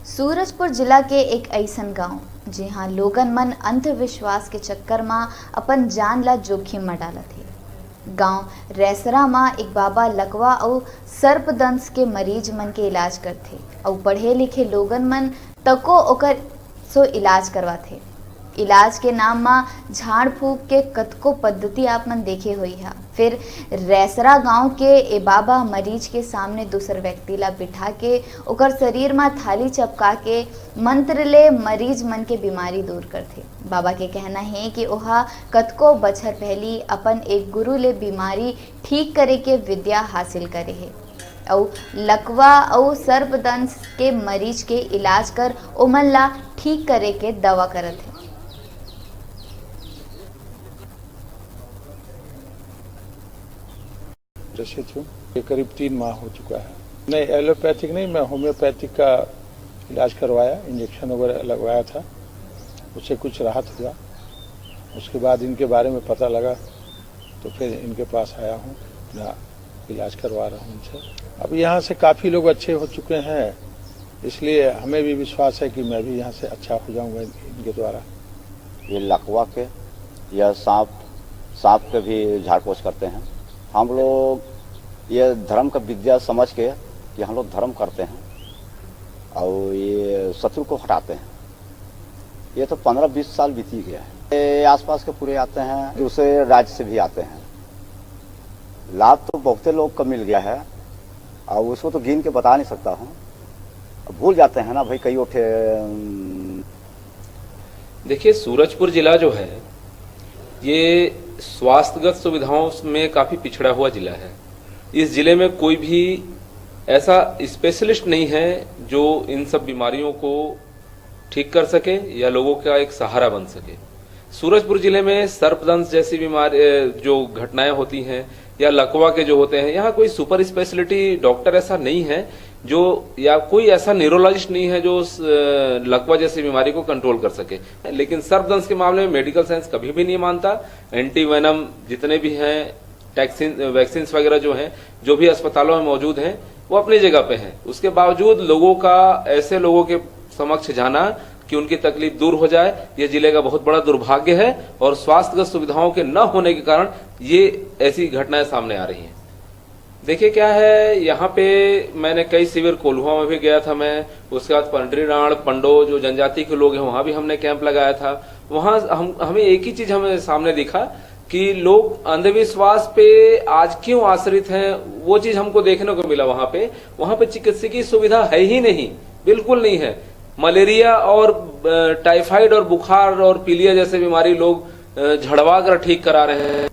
सूरजपुर जिला के एक ऐसन गांव जहां लोगन मन अंधविश्वास के चक्कर में अपन जान ला जोखिम में डालत हे। गांव रेसरा में एक बाबा लकवा और सर्पदंश के मरीज मन के इलाज करथे और पढ़े लिखे लोगन मन तको ओकर सो इलाज करवाथे। इलाज के नाम में झाड़ फूक के कतको पद्धति आप मन देखे हुई है। फिर रेसरा गांव के ए बाबा मरीज के सामने दूसर व्यक्ति ला बिठा के ओकर शरीर में थाली चपका के मंत्र ले मरीज मन के बीमारी दूर करथे। बाबा के कहना है कि ओहा कतको बछर पहली अपन एक गुरु ले बीमारी ठीक करे के विद्या हासिल करे है और लकवा और सर्पदंश के मरीज के इलाज कर ओमन ला ठीक करे के दवा करत है। ग्रसित हूँ। ये करीब 3 माह हो चुका है। नहीं, एलोपैथिक नहीं, मैं होम्योपैथिक का इलाज करवाया, इंजेक्शन वगैरह लगवाया था, उससे कुछ राहत हुआ। उसके बाद इनके बारे में पता लगा तो फिर इनके पास आया हूँ, अपना इलाज करवा रहा हूँ इनसे। अब यहाँ से काफ़ी लोग अच्छे हो चुके हैं, इसलिए हमें भी विश्वास है कि मैं भी यहाँ से अच्छा हो जाऊँगा इनके द्वारा। ये लकवा के या सांप के भी झाड़ पोछ करते हैं। हम लोग ये धर्म का विद्या समझ के कि हम लोग धर्म करते हैं और ये शत्रु को हटाते हैं। ये तो 15-20 साल बीती गया है। ये आसपास के पूरे आते हैं, दूसरे राज्य से भी आते हैं। लाभ तो बहुते लोग को मिल गया है और उसको तो गिन के बता नहीं सकता हूँ, भूल जाते हैं ना भाई कई उठे। देखिए, सूरजपुर जिला जो है ये स्वास्थ्यगत सुविधाओं में काफ़ी पिछड़ा हुआ जिला है। इस जिले में कोई भी ऐसा स्पेशलिस्ट नहीं है जो इन सब बीमारियों को ठीक कर सके या लोगों का एक सहारा बन सके। सूरजपुर जिले में सर्पदंश जैसी बीमारी जो घटनाएं होती हैं या लकवा के जो होते हैं, यहाँ कोई सुपर स्पेशलिटी डॉक्टर ऐसा नहीं है जो, या कोई ऐसा न्यूरोलॉजिस्ट नहीं है जो लकवा जैसी बीमारी को कंट्रोल कर सके। लेकिन सर्पदंश के मामले में मेडिकल साइंस कभी भी नहीं मानता। एंटीवेनम जितने भी हैं, वैक्सीन वगैरह जो हैं, जो भी अस्पतालों में मौजूद हैं, वो अपनी जगह पे हैं। उसके बावजूद लोगों का, ऐसे लोगों के समक्ष जाना कि उनकी तकलीफ दूर हो जाए, ये जिले का बहुत बड़ा दुर्भाग्य है। और स्वास्थ्यगत सुविधाओं के न होने के कारण ये ऐसी घटनाएं सामने आ रही हैं। देखिए क्या है, यहाँ पे मैंने कई शिविर, कोल्हुआ में भी गया था मैं, उसके बाद पंडरीराण, पंडो जो जनजाति के लोग हैं, वहां भी हमने कैंप लगाया था। वहां हमें एक ही चीज हमें सामने दिखा कि लोग अंधविश्वास पे आज क्यों आश्रित हैं, वो चीज हमको देखने को मिला। वहां पे चिकित्सकीय सुविधा है ही नहीं, बिल्कुल नहीं है। मलेरिया और टाइफाइड और बुखार और पीलिया जैसे बीमारी लोग झड़वा कर ठीक करा रहे हैं।